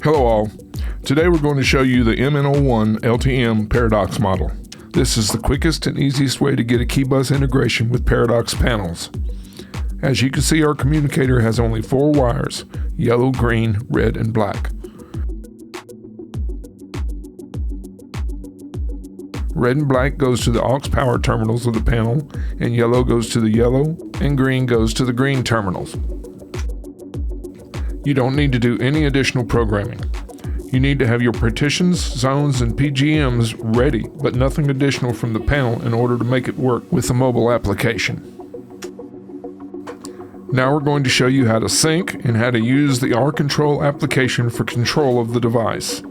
Hello all. Today we're going to show you the MN01-LTE-M paradox model. This is the quickest and easiest way to get a key bus integration with paradox panels. As you can see, our communicator has only 4 wires: yellow, green, red, and black. Red and black goes to the aux power terminals of the panel, and yellow goes to the yellow, and green goes to the green terminals. You don't need to do any additional programming. You need to have your partitions, zones, and PGMs ready, but nothing additional from the panel in order to make it work with the mobile application. Now we're going to show you how to sync and how to use the R Control application for control of the device.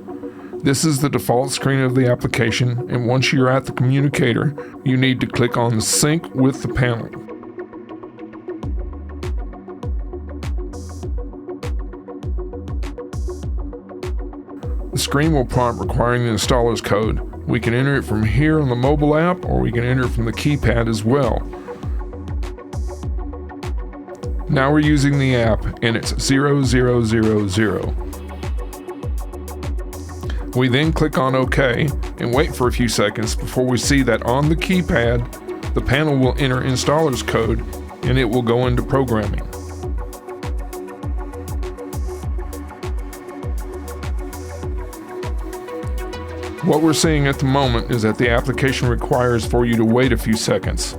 This is the default screen of the application, and once you're at the communicator, you need to click on Sync with the panel. The screen will prompt requiring the installer's code. We can enter it from here on the mobile app, or we can enter it from the keypad as well. Now we're using the app, and it's 0000. We then click on OK and wait for a few seconds before we see that on the keypad, the panel will enter installer's code and it will go into programming. What we're seeing at the moment is that the application requires for you to wait a few seconds.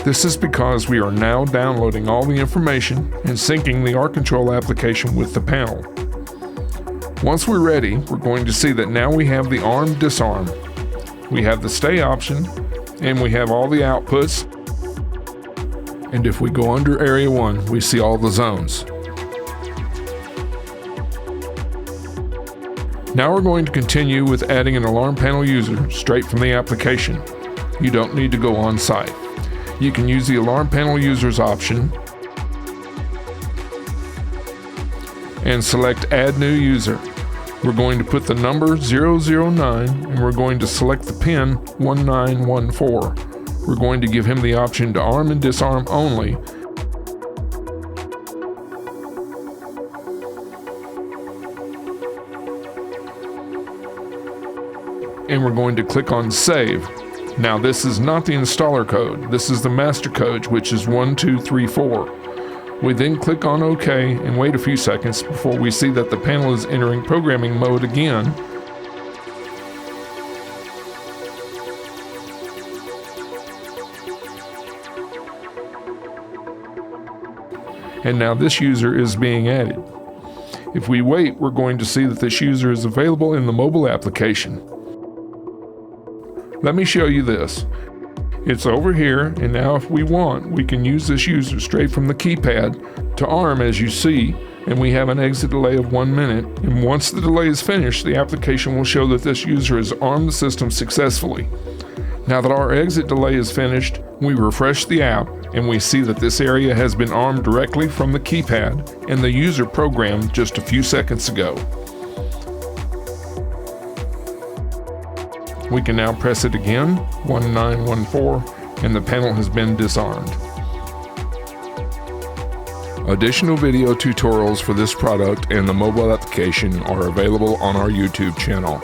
This is because we are now downloading all the information and syncing the R Control application with the panel. Once we're ready, we're going to see that now we have the arm disarm. We have the stay option, and we have all the outputs. And if we go under Area 1, we see all the zones. Now we're going to continue with adding an alarm panel user straight from the application. You don't need to go on site. You can use the alarm panel users option and select Add New User. We're going to put the number 009 and we're going to select the pin 1914. We're going to give him the option to arm and disarm only. And we're going to click on Save. Now this is not the installer code, this is the master code, which is 1234. We then click on OK and wait a few seconds before we see that the panel is entering programming mode again. And now this user is being added. If we wait, we're going to see that this user is available in the mobile application. Let me show you this. It's over here, and now if we want, we can use this user straight from the keypad to arm, as you see, and we have an exit delay of 1 minute, and once the delay is finished, the application will show that this user has armed the system successfully. Now that our exit delay is finished, we refresh the app, and we see that this area has been armed directly from the keypad, and the user programmed just a few seconds ago. We can now press it again, 1914, and the panel has been disarmed. Additional video tutorials for this product and the mobile application are available on our YouTube channel.